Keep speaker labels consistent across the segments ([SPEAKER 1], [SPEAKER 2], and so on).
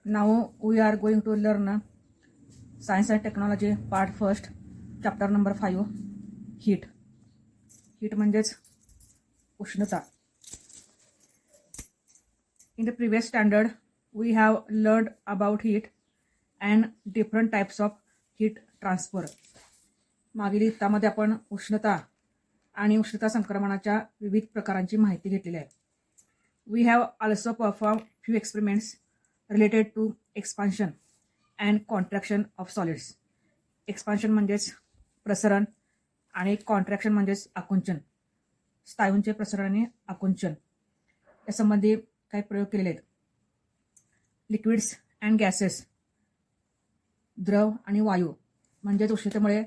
[SPEAKER 1] Now we are going to learn Science and Technology part first, chapter number 5, heat. Heat म्हणजेच उष्णता. In the previous standard, we have learned about heat and different types of heat transfer. मागील इयत्तामध्ये आपण उष्णता आणि उष्णता संक्रमणाच्या विविध प्रकारांची माहिती घेतलेली आहे. We have also performed few experiments related to expansion and contraction of solids. Expansion म्हणजेच प्रसरण आणि कॉन्ट्रॅक्शन म्हणजेच आकुंचन. स्नायूंचे प्रसरण आणि आकुंचन या संबंधी काही प्रयोग केलेले आहेत. लिक्विड्स अँड गॅसेस, द्रव आणि वायू म्हणजेच उष्णतेमुळे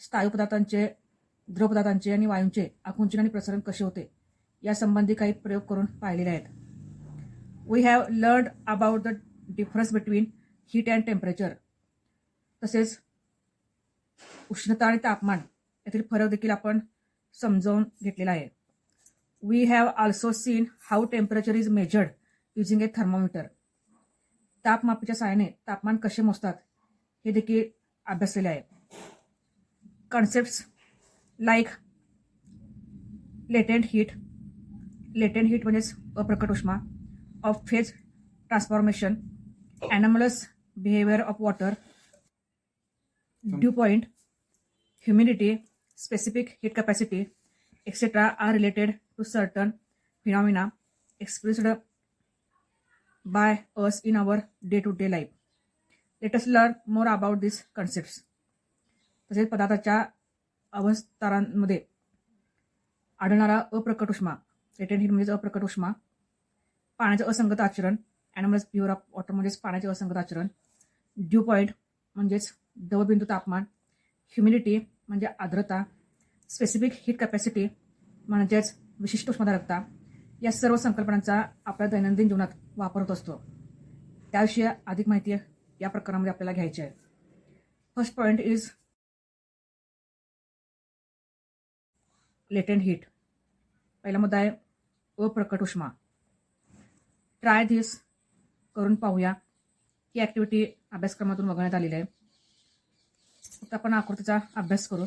[SPEAKER 1] स्थायू पदार्थांचे, द्रव पदार्थांचे आणि वायूंचे आकुंचन आणि प्रसरण कसे होते या संबंधी काही प्रयोग करून पाहिलेले आहेत. We have learned about the difference between heat and temperature. तसेच उष्णता आणि तापमान यातील फरक देखील आपण समजावून घेतलेला आहे. We have also seen how temperature is measured using a thermometer. तापमापीच्या सहाय्याने तापमान कसे मोजतात हे देखील अभ्यासलेले आहे. Concepts like latent heat. Latent heat म्हणजेच अप्रकट उष्मा. Of phase transformation, anomalous behavior of water, dew point, humidity, specific heat capacity, etc. are related to certain phenomena experienced by us in our day-to-day life. Let us learn more about these concepts. तसेच पदार्थाच्या अवस्थांमध्ये आढळणारा अप्रकट उष्मा, latent heat म्हणजे अप्रकट उष्मा, पाण्याचं असंगत आचरण, animals pure of water म्हणजेच पाण्याचे असंगत आचरण, ड्यू पॉईंट म्हणजेच दवबिंदू तापमान, ह्युमिडिटी म्हणजे आर्द्रता, स्पेसिफिक हीट कॅपॅसिटी म्हणजेच विशिष्ट उष्माधारकता, या सर्व संकल्पनांचा आपल्या दैनंदिन जीवनात वापर होत असतो. त्याविषयी अधिक माहिती या प्रकरणामध्ये आपल्याला घ्यायची आहे. First point is latent heat. पहिला मुद्दा आहे अप्रकट उष्मा. ट्राय धिस करून पाहूया. ही ॲक्टिव्हिटी अभ्यासक्रमातून वगळण्यात आलेली आहे. फक्त आपण आकृतीचा अभ्यास करू.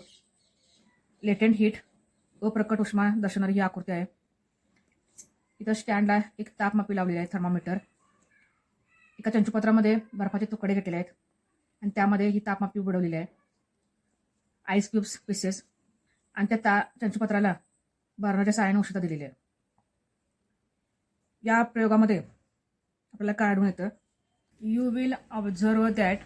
[SPEAKER 1] लेटेंट हीट अप्रकट उष्मा दर्शवणारी ही आकृती आहे. इथं स्टँडला एक तापमापी लावलेली आहे, थर्मामीटर. एका चंचुपत्रामध्ये बर्फाचे तुकडे घेतलेले आहेत आणि त्यामध्ये ही तापमापी बुडवलेली आहे, आईस क्यूब्स पीसेस, आणि त्या चंचुपत्राला बर्फाच्या साहाय्याने उष्णता दिलेली आहे. या प्रयोगामध्ये आपल्याला काय आढळून येतं, you will observe that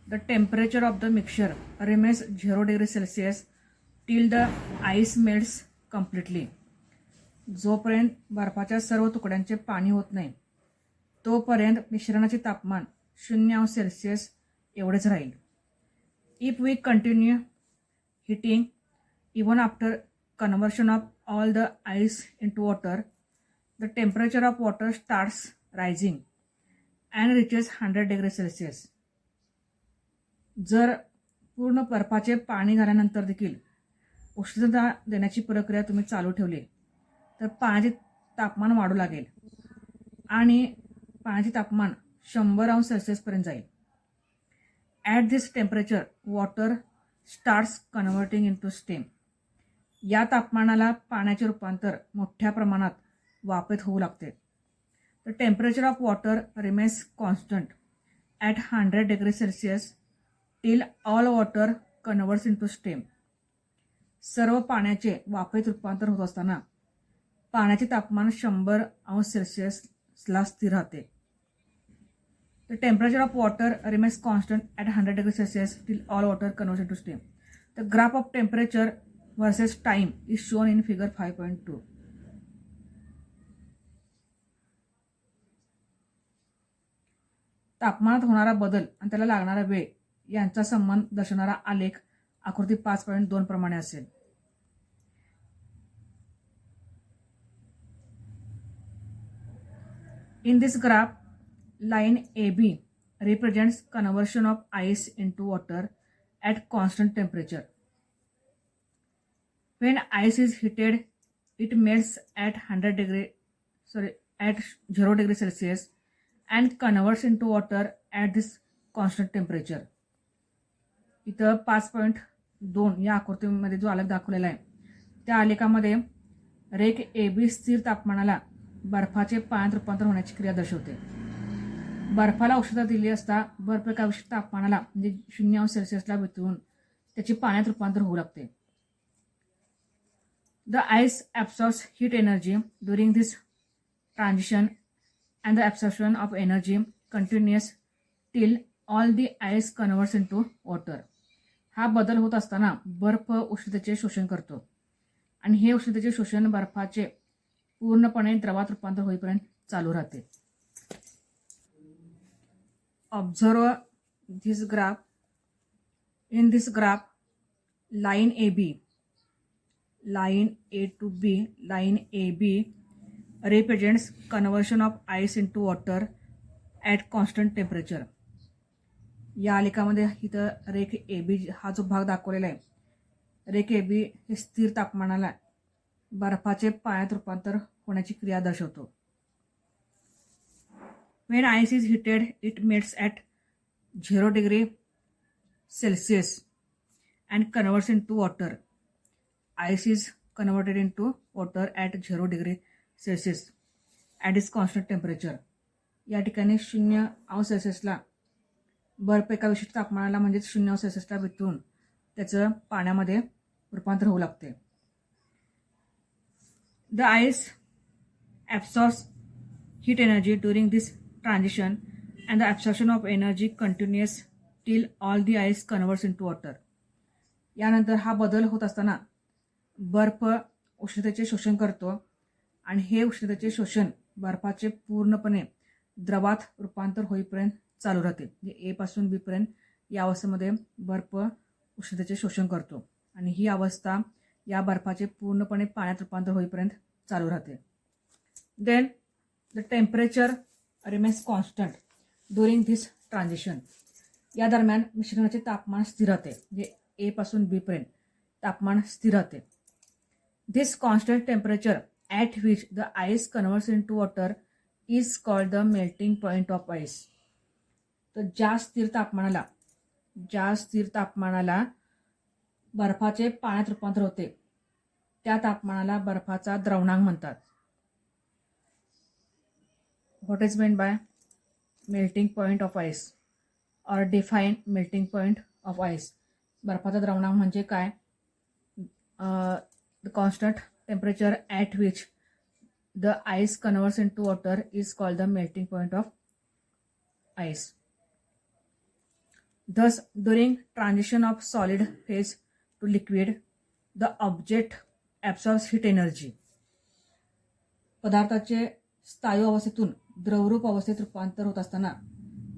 [SPEAKER 1] the temperature of the mixture remains 0 degree Celsius till the ice melts completely. जोपर्यंत बर्फाच्या सर्व तुकड्यांचे पाणी होत नाही तोपर्यंत मिश्रणाचे तापमान 0°C एवढेच राहील. If we continue heating even after conversion of all the ice into water, the temperature of water starts rising and reaches 100°C. जर पूर्ण बर्फाचे पाणी झाल्यानंतर देखील उष्णता देण्याची प्रक्रिया तुम्ही चालू ठेवली तर पाण्याचे तापमान वाढू लागेल आणि पाण्याचे तापमान 100°C पर्यंत जाईल. At this temperature water starts converting into steam. या तापमानाला पाण्याचे रूपांतर मोठ्या प्रमाणात वाफेत होऊ लागते. The temperature of water remains constant at 100°C till all water converts into steam. सर्व पाण्याचे वाफेत रूपांतर होत असताना पाण्याचे तापमान 100°C स्थिर राहते. The temperature of water remains constant at 100°C till all water converts into steam. The graph of temperature versus time is shown in figure 5.2. तापमानात होणारा बदल आणि त्याला लागणारा वेळ यांचा संबंध दर्शवणारा आलेख आकृती 5.2 प्रमाणे असेल. In this graph line AB represents conversion of ice into water at constant temperature. When ice is heated it melts at 0°C and converts into water at this constant temperature. इथं 5.2 या आकृतीमध्ये जो आलेख दाखवलेला आहे त्या आलेखामध्ये रेख AB स्थिर तापमानाला बर्फाचे पाण्यात रूपांतर होण्याची क्रिया दर्शवते. बर्फाला उष्णता दिली असता बर्फ एका विशिष्ट तापमानाला म्हणजे 0°C वितळून त्याची पाण्यात रूपांतर होऊ लागते. The ice absorbs heat energy during this transition and the absorption of energy continuous till all the ice converts into water. हा बदल होत असताना बर्फ उष्णतेचे शोषण करतो आणि हे उष्णतेचे शोषण बर्फाचे पूर्णपणे द्रवात रूपांतर होईपर्यंत चालू राहते. Observe this graph. In this graph line AB, line A to B, line AB represents conversion of ice into water at constant temperature. या आलेखामध्ये इथं रेख AB हा जो भाग दाखवलेला आहे, रेख AB हे स्थिर तापमानाला बर्फाचे पाण्यात रूपांतर होण्याची क्रिया दर्शवतो. When ice is heated, it melts at 0°C and converts into water. Ice is converted into water at 0°C at its constant temperature. या ठिकाणी 0°C बर्फ एका विशिष्ट तापमानाला म्हणजेच 0°C वितळून त्याचं पाण्यामध्ये रूपांतर होऊ लागते. The ice absorbs heat energy during this transition and the absorption of energy continuous till all the ice converts into water. यानंतर हा बदल होत असताना बर्फ उष्णतेचे शोषण करतो आणि हे उष्णतेचे शोषण बर्फाचे पूर्णपणे द्रवात रूपांतर होईपर्यंत चालू राहते. म्हणजे A पासून B पर्यंत या अवस्थेमध्ये बर्फ उष्णतेचे शोषण करतो आणि ही अवस्था या बर्फाचे पूर्णपणे पाण्यात रूपांतर होईपर्यंत चालू राहते. Then the temperature remains constant during this transition. या दरम्यान मिश्रणाचे तापमान स्थिर राहते. म्हणजे A पासून B पर्यंत तापमान स्थिर राहते. This constant temperature at which the ice converts into water is called the melting point of ice. तर ज्या स्थिर तापमानाला बर्फाचे पाण्यात रूपांतर होते त्या तापमानाला बर्फाचा द्रवणांक म्हणतात. What is meant by melting point of ice or define melting point of ice? बर्फाचा द्रवणांक म्हणजे काय? The constant temperature at which the ice converts into water is called the melting point of ice. Thus, during transition of solid phase to liquid, the object absorbs heat energy. पदार्थाचे स्थायू अवस्थेतून द्रवरूप अवस्थेत रूपांतर होत असताना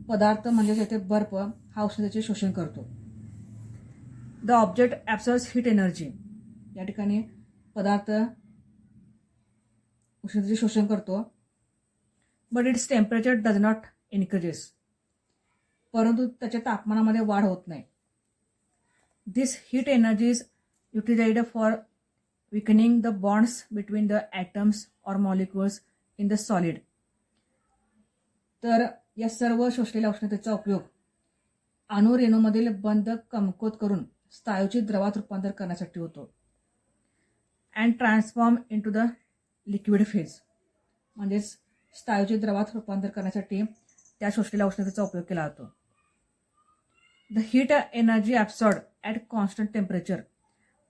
[SPEAKER 1] पदार्थ म्हणजे येथे बर्फ हा उष्णतेचे शोषण करतो. The object absorbs heat energy. या ठिकाणी पदार्थ उष्णतेचे शोषण करतो. But its temperature does not increases. परंतु त्याच्या तापमानामध्ये वाढ होत नाही. This heat energy is utilised for weakening the bonds between the atoms or molecules in the solid. तर या सर्व शोषलेल्या उष्णतेचा उपयोग अणुरेणूमधील बंध कमकुवत करून स्थायूचे द्रवात रूपांतर करण्यासाठी होतो. And transform into the liquid phase. म्हणजेच स्थायूचे द्रवात रूपांतर करण्यासाठी त्या शोषलेल्या उष्णतेचा उपयोग केला जातो. The heat energy absorbed at constant temperature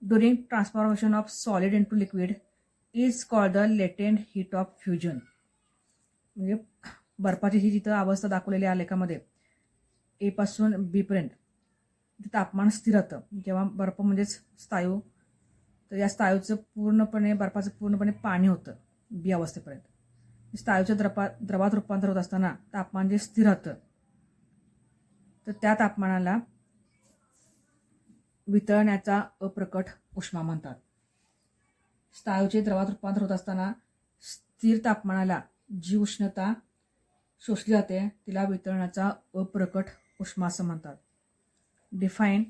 [SPEAKER 1] during transformation of solid into liquid is called the latent heat of fusion. म्हणजे बर्फाची ही जिथं अवस्था दाखवलेली आहे लेखामध्ये A पासून B पर्यंत तापमान स्थिर राहतं. जेव्हा बर्फ म्हणजेच स्थायू, तर या स्थायूचं बर्फाचं पूर्णपणे पाणी होतं B अवस्थेपर्यंत. स्थायूच्या द्रवात रूपांतर होत असताना तापमान जे स्थिर राहतं तर त्या तापमानाला वितळण्याचा अप्रकट उष्मा म्हणतात. स्थायूचे द्रवात रूपांतर होत असताना स्थिर तापमानाला जी उष्णता शोषली जाते तिला वितळण्याचा अप्रकट उष्मा असं म्हणतात. Define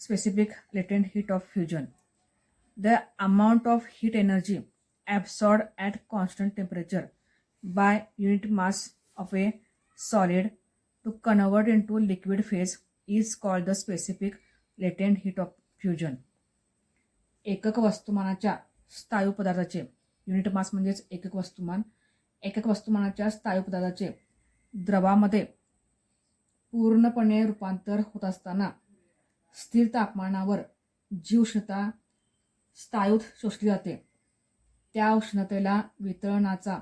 [SPEAKER 1] specific latent heat of fusion. The amount of heat energy absorbed at constant temperature by unit mass of a solid to convert into liquid phase is called the specific latent heat of fusion. एकक वस्तुमानाच्या स्थायू पदार्थाचे, unit मास म्हणजेच एकक वस्तुमान, एकक वस्तुमानाच्या स्थायू पदार्थाचे द्रवामध्ये पूर्णपणे रूपांतर होत असताना स्थिर तापमानावर जी उष्णता स्थायूत शोषली जाते त्या उष्णतेला वितळणाचा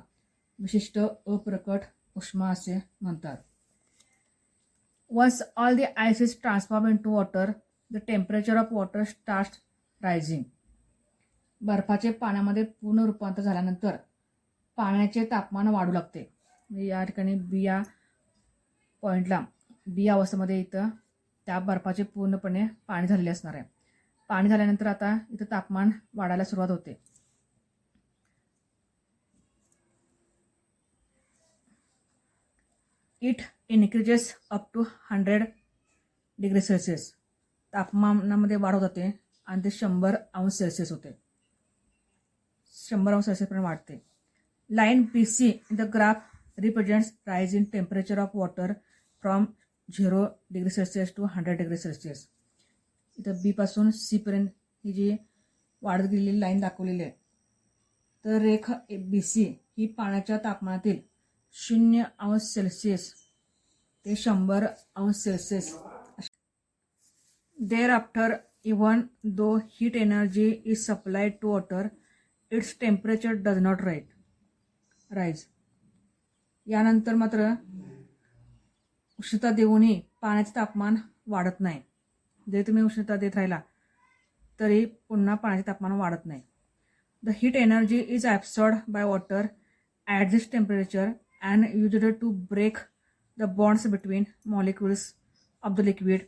[SPEAKER 1] विशिष्ट अप्रकट उष्मा असे म्हणतात. Once all the ice is transformed into water, the temperature of water starts rising. बर्फाचे पाण्यामध्ये पूर्ण रूपांतर झाल्यानंतर पाण्याचे तापमान वाढू लागते. या ठिकाणी बी या पॉईंटला बी अवस्थेमध्ये इथं त्या बर्फाचे पूर्णपणे पाणी झालेले असणार आहे. पाणी झाल्यानंतर आता इथं तापमान वाढायला सुरुवात होते. It increases up to 100 degree Celsius. तापमानामध्ये वाढ होत जाते आणि ते 100 अंश सेल्सिअस होते. 100 अंश सेल्सिअसपर्यंत वाढते. Line B C in the graph represents rise in temperature of water from 0 degree Celsius to 100 degree Celsius. इथं बी पासून सी पर्यंत ही जी वाढत गेलेली लाईन दाखवलेली आहे. तर रेखा बी सी ही पाण्याच्या तापमानातील 0 अंश सेल्सिअस ते 100 अंश Celsius. Thereafter even though heat energy is supplied to water its temperature does not rise. यानंतर मात्र उष्णता देऊनही पाण्याचे तापमान वाढत नाही. जरी तुम्ही उष्णता देत राहिला तरी पुन्हा पाण्याचे तापमान वाढत नाही. The heat energy is absorbed by water at this temperature and used to break the bonds between molecules of the liquid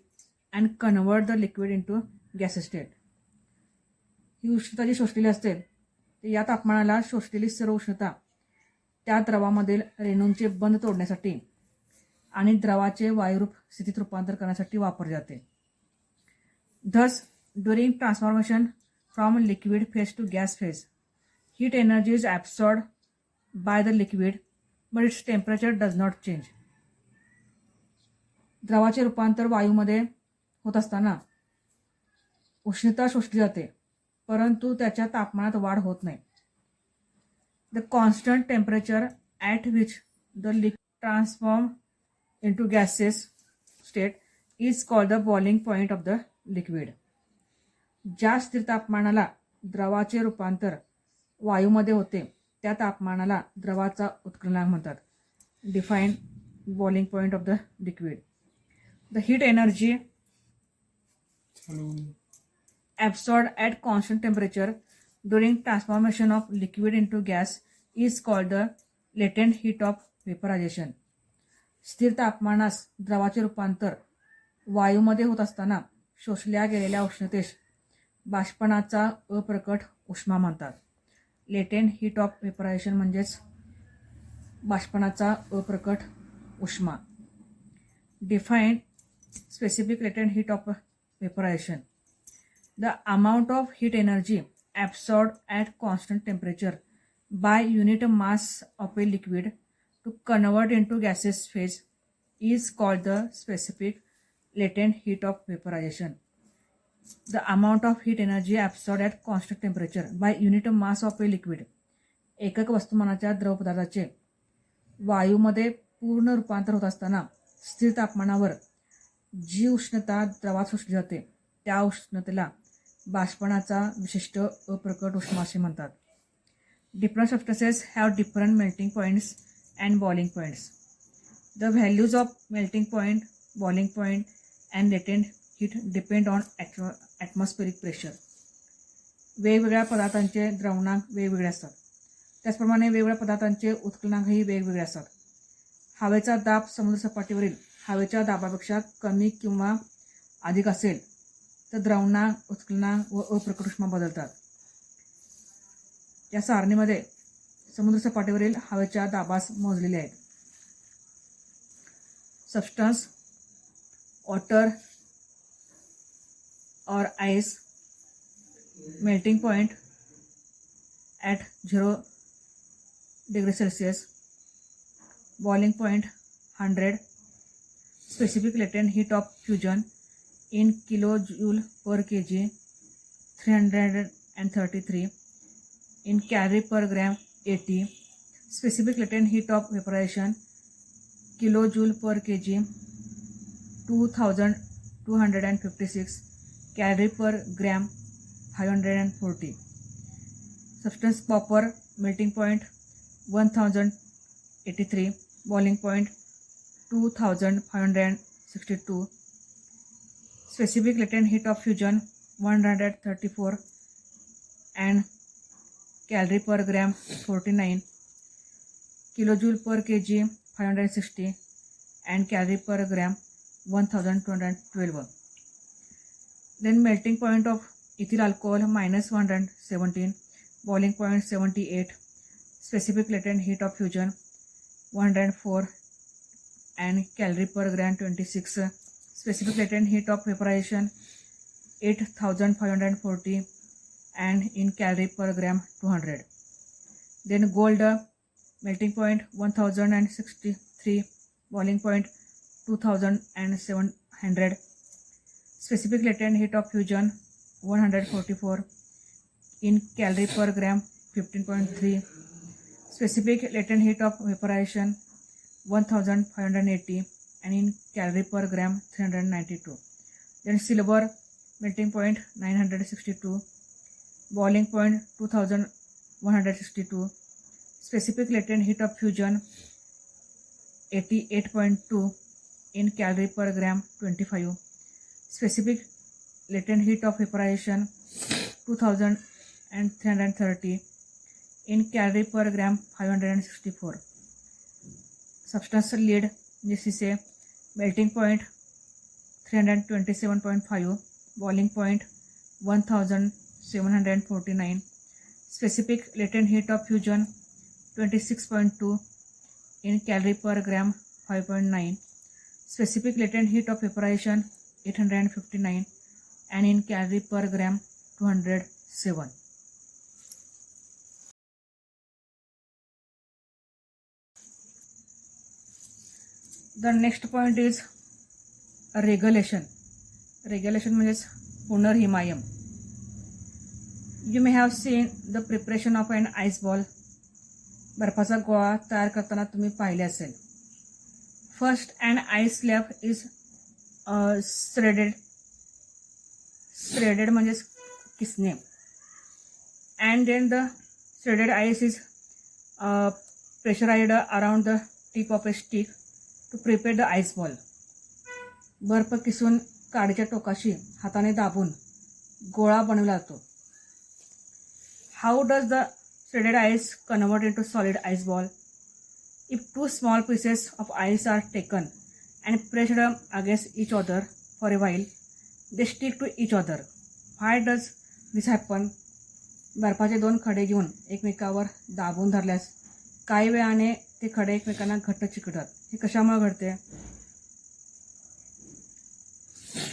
[SPEAKER 1] and convert the liquid into gas state. ही उष्णता जी शोषलेली असते ते या तापमानाला शोषलेली सर्व उष्णता त्या द्रवामधील रेणूंचे बंध तोडण्यासाठी आणि द्रवाचे वायुरूप स्थितीत रूपांतर करण्यासाठी वापरली जाते. Thus, during transformation from liquid phase to gas phase, heat energy is absorbed by the liquid but its temperature does not change. द्रवाचे रूपांतर वायूमध्ये होत असताना उष्णता शोषली जाते परंतु त्याच्या तापमानात वाढ होत नाही. The constant temperature at which the liquid transform into gases state is called the boiling point of the liquid. ज्या स्थिर तापमानाला द्रवाचे रूपांतर वायूमध्ये होते त्या तापमानाला द्रवाचा उत्क्रांतक म्हणतात. Define boiling point of the liquid. The heat energy absorbed at constant temperature during transformation of liquid into gas is called the latent heat of vaporization. स्थिर तापमानास द्रवाचे रूपांतर वायूमध्ये होत असताना शोषल्या गेलेल्या उष्णतेस बाष्पणाचा अप्रकट उष्मा म्हणतात. लेटेंट हीट ऑफ वेपरायझेशन म्हणजेच बाष्पणाचा अप्रकट उष्मा. Define specific latent heat of vaporisation. The amount of heat energy absorbed at constant temperature by unit mass of a liquid to convert into gaseous phase is called the specific latent heat of vaporization. The amount of heat energy absorbed at constant temperature by unit mass of a liquid. एकक वस्तुमानाच्या द्रवपदार्थाचे वायूमध्ये पूर्ण रूपांतर होत असताना स्थिर तापमानावर जी उष्णता द्रवात शोषली जाते त्या उष्णतेला बाष्पणाचा विशिष्ट अप्रकट उष्मा असे म्हणतात. Different substances have different melting points and boiling points. The values of melting point, boiling point and latent heat depend on atmospheric pressure. वेगवेगळ्या पदार्थांचे द्रवणांक वेगवेगळे असतात. त्याचप्रमाणे वेगवेगळ्या पदार्थांचे उत्क्लनांकही वेगवेगळे असतात. हवेचा दाब समुद्र सपाटीवरील हवेच्या दाबापेक्षा कमी किंवा अधिक असेल तर द्रवणांक, उत्क्लनांक व अप्रकट उष्मा बदलतात. या सारणीमध्ये समुद्र सपाटीवरील हवेच्या दाबास मोजलेले आहेत. सबस्टन्स, वॉटर और ice, melting point at 0 degree Celsius, boiling point 100, specific latent heat of fusion in kilojoule per kg 333, in calorie per gram 80, specific latent heat of vaporization kilojoule per kg 2256, calorie per gram 540. Substance copper, melting point 1083, boiling point 2562, specific latent heat of fusion 134 and calorie per gram 49, kilojoule per kg 560 and calorie per gram 1212. Then melting point of ethyl alcohol minus 117, boiling point 78, specific latent heat of fusion 104 and calorie per gram 26, specific latent heat of vaporization 8540 and in calorie per gram 200. Then gold, melting point 1063, boiling point 2700, specific latent heat of fusion 144, in calorie per gram 15.3, specific latent heat of vaporization 1580 and in calorie per gram 392. Then silver, melting point 962, boiling point 2162, specific latent heat of fusion 88.2 in calorie per gram 25, specific latent heat of vaporization 2330 in calorie per gram 564. Substance lead, this is a melting point 327.5, boiling point 1749, specific latent heat of fusion 26.2 in calorie per gram 5.9, specific latent heat of vaporization 859 and in calorie per gram 207. The next point is regulation. Regulation means पुनर्हिमायम. You may have seen the preparation of an ice ball. बर्फाचा गोळा तयार करताना तुम्ही पाहिले असेल. First an ice slab is shredded. Shredded म्हणजे किसणे. And then the shredded ice is pressurized around the tip of a stick to prepare the ice ball. बर्फ किसून काडीच्या टोकाशी हाताने दाबून गोळा बनवला जातो. How does the shredded ice convert into solid ice ball? If two small pieces of ice are taken and pressed against each other for a while, they stick to each other. Why does this happen? बर्फाचे दोन खडे घेऊन एकमेकावर दाबून धरल्यास काही वेळाने ते खडे एकमेकांना घट्ट चिकटतात. हे कशामुळे घडते?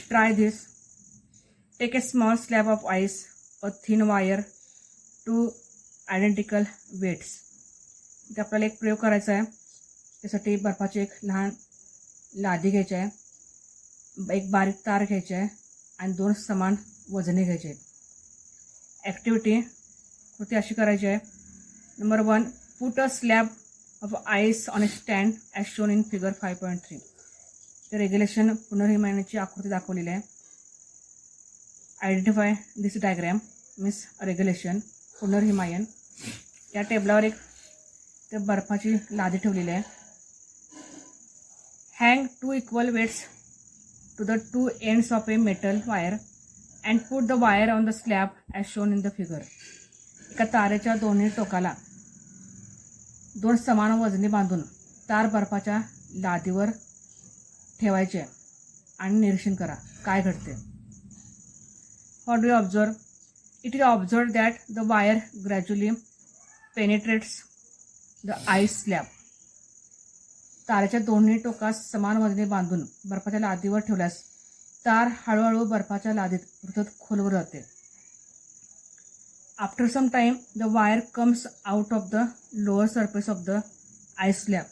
[SPEAKER 1] Try this. Take a small slab of ice, a thin wire, two identical weights. इथे आपल्याला एक प्रयोग करायचा आहे. त्यासाठी बर्फाची एक लहान लादी घ्यायची आहे, एक बारीक तार घ्यायची आहे आणि दोन समान वजने घ्यायचे आहेत. ॲक्टिव्हिटी कृती अशी करायची आहे. Number 1, put a slab of ice on a stand as shown in figure 5.3. ते रेग्युलेशन पुनर्हिमायनाची आकृती दाखवलेली आहे. आयडेंटिफाय दिस डायग्रॅम मीन्स रेग्युलेशन पुनर्हिमायन. या टेबलावर एक ते बर्फाची लादी ठेवलेली आहे. Hang 2 equal weights to the 2 ends of a metal wire and put the wire on the slab as shown in the figure. एका तारेच्या दोन्ही टोकाला दोन समान वजने बांधून तार बर्फाच्या लादीवर ठेवायचे आणि निरीक्षण करा काय घडते. What do you observe? It is observed that the wire gradually penetrates the ice slab. तारेच्या दोन्ही टोकास समान वजने बांधून बर्फाच्या लादीवर ठेवल्यास तार हळूहळू बर्फाच्या लादीत रुतत खोलवर जाते. After some time, the wire comes out of the lower surface of the ice slab.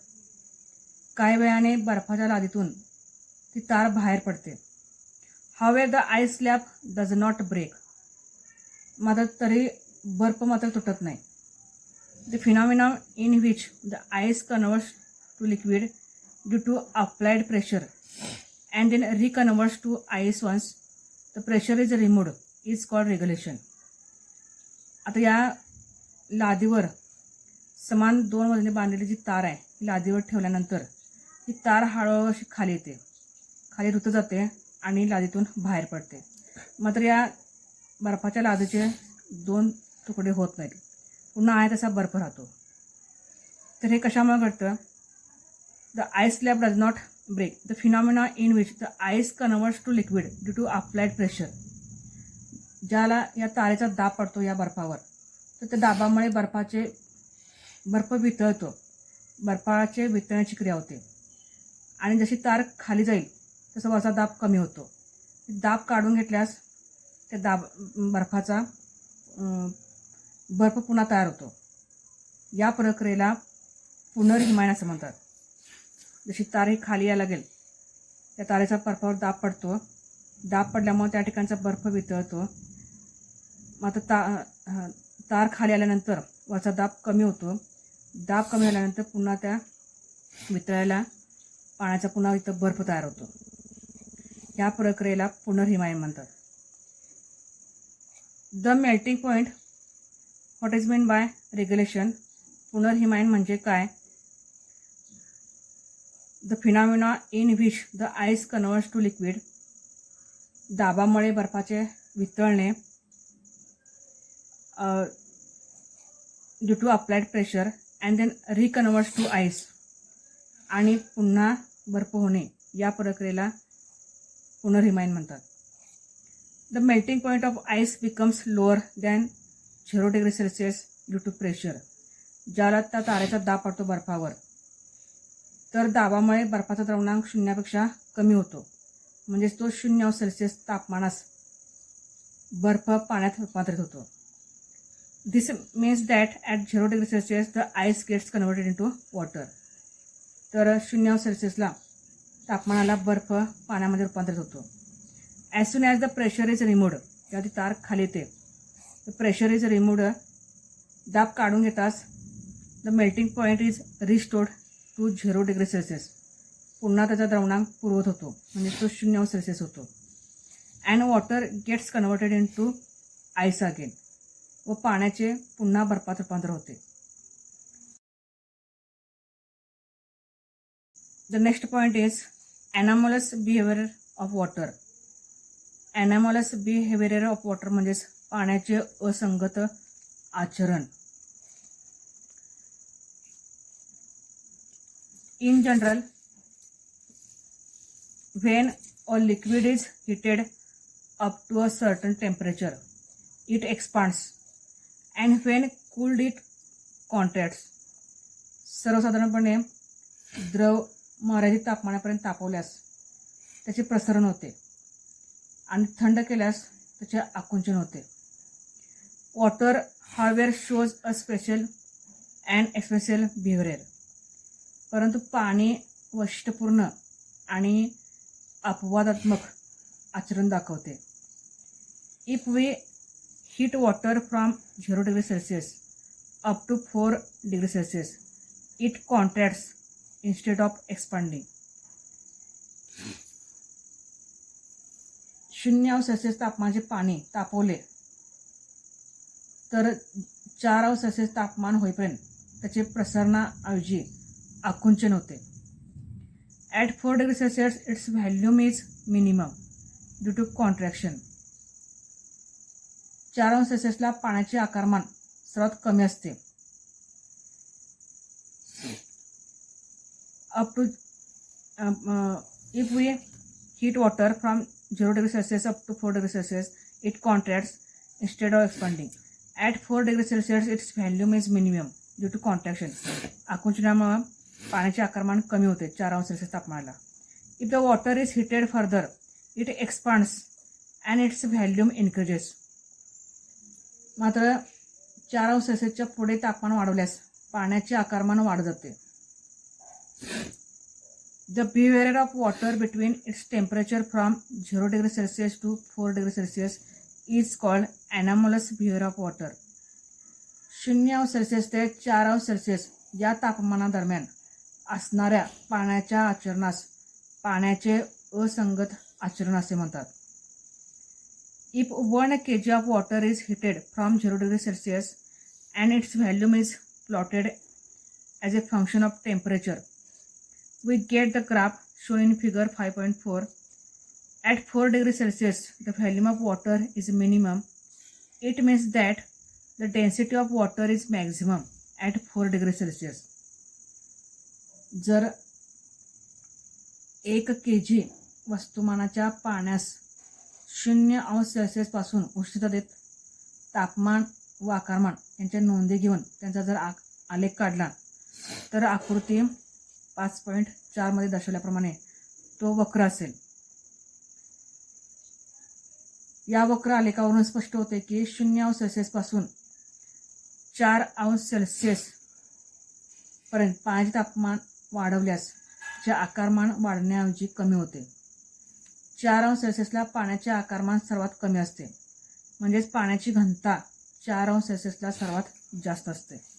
[SPEAKER 1] काही वेळाने बर्फाच्या लादीतून ती तार बाहेर पडते. However the ice slab does not break. मात्र तरी बर्फ मात्र तुटत नाही. The phenomena in which the ice converts to liquid due to applied pressure and then reconverts to ice once the pressure is removed is called regulation. आता या लादीवर समान 2 वजने बांधलेली जी तार आहे ती लादीवर ठेवल्यानंतर ही तार हळूहळू अशी खाली येते, खाली रुतत जाते आणि लादीतून बाहेर पडते. मात्र या बर्फाच्या लादीचे 2 तुकडे होत नाहीत, पुन्हा आहे तसा बर्फ राहतो. तर हे कशामुळे घडतं? The ice slab does not break. The phenomena in which the ice converts to liquid due to applied pressure. ज्याला या तारेचा दाब पडतो या बर्फावर, तर त्या दाबामुळे बर्फ वितळतो, बर्फाचे वितळण्याची क्रिया होते आणि जशी तार खाली जाईल तसा वरचा दाब कमी होतो. दाब काढून घेतल्यास त्या बर्फाचा बर्फ पुन्हा तयार होतो. या प्रक्रियेला पुनर्हिमायन असं म्हणतात. जशी तार ही खाली यायला लागेल त्या तारेचा बर्फावर दाब पडतो, दाब पडल्यामुळे त्या ठिकाणचा बर्फ वितळतो. मात्र तार खाली आल्यानंतर वरचा दाब कमी होतो. दाब कमी झाल्यानंतर पुन्हा त्या वितळायला पाण्याचा पुन्हा इथं बर्फ तयार होतो. या प्रक्रियेला पुनर्हिमायन म्हणतात. The melting point. What is mean by regulation? पुनर्हिमायन म्हणजे काय? The phenomena in which the ice converts to liquid. दाबामुळे बर्फाचे वितळणे due to applied pressure and then reconverts to ice. आणि पुन्हा बर्फ होणे, या प्रक्रियेला पुनर्हिमायन म्हणतात. The melting point of ice becomes lower than 0 degree Celsius due to pressure. ज्याला त्या तारेचा दाब पडतो बर्फावर, तर दाबामुळे बर्फाचा द्रवणांक 0पेक्षा कमी होतो, म्हणजेच तो 0 सेल्सिअस तापमानास बर्फ पाण्यात रूपांतरित होतो. This means that at 0 degree Celsius the ice gets converted into water. तर 0 सेल्सिअसला तापमानाला बर्फ पाण्यामध्ये रूपांतरित होतो. As soon as the pressure is removed. जेव्हा ती तार खाली येते, द प्रेशर इज रिमूव्ड. दाब काढून घेताच the melting point is restored to 0 degree Celsius. पुन्हा त्याचा द्रवणांक पूर्वत होतो, म्हणजे तो 0 सेल्सिअस होतो. And water gets converted into ice again. व पाण्याचे पुन्हा बर्फात रूपांतर होते. The next point is anomalous behaviour of water. Anomalous behaviour of water म्हणजेच पाण्याचे असंगत आचरण. In general, when a liquid is heated up to a certain temperature, it expands, and when cooled it contracts. सर्वसाधारणपणे द्रव मर्यादित तापमानापर्यंत तापवल्यास त्याचे प्रसरण होते आणि थंड केल्यास त्याचे आकुंचन होते. Water however shows a special and expressive behaviour. परंतु पाणी वैशिष्ट्यपूर्ण आणि अपवादात्मक आचरण दाखवते. If we heat water from 0 degree Celsius up to 4 degree Celsius, it contracts instead of expanding. 0 Celsius तापमानाचे पाणी तापवले तर 4 सेल्सिअस तापमान होईपर्यंत त्याचे प्रसरणाऐवजी आकुंचन होते. At 4 degree Celsius its volume is minimum due to contraction. 4 सेल्सिअसला पाण्याचे आकारमान सर्वात कमी असते. Up to if we heat water from 0 degree Celsius up to 4 degree Celsius, it contracts instead of expanding. At 4 degree Celsius its volume is minimum due to contraction. आकुंचनामुळे पाण्याचे आकारमान कमी होते 4 सेल्सिअस तापमानाला. If the water is heated further, it expands and it's volume increases. मात्र 4 सेल्सिअसच्या पुढे तापमान वाढवल्यास पाण्याचे आकारमान वाढत जाते. The behavior of water between its temperature from 0 degree Celsius to 4 degree Celsius is called anomalous behavior of water. 0°C ते 4°C या तापमानादरम्यान असणाऱ्या पाण्याच्या आचरणास पाण्याचे असंगत आचरण असे म्हणतात. If 1 kg of water is heated from 0 degree Celsius and its volume is plotted as a function of temperature, we get the graph shown in figure 5.4. At 4 degree Celsius, the volume of water is minimum. It means that the density of water is maximum at 4 degree Celsius. जर 1 kg वस्तुमानाच्या पाण्यास 0°C पासून उष्णता देत तापमान व आकारमान यांच्या नोंदी घेऊन त्यांचा जर आलेख काढला तर आकृती 5.4 मध्ये दर्शवल्याप्रमाणे तो वक्र असेल. या वक्र आलेखावरून स्पष्ट होते की 0°C पासून 4°C पर्यंत पाण्याचे तापमान वाढवल्यास जे आकारमान वाढण्याऐवजी कमी होते. 4°C पाण्याचे आकारमान सर्वात कमी असते, म्हणजेच पाण्याची घनता 4°C सर्वात जास्त असते.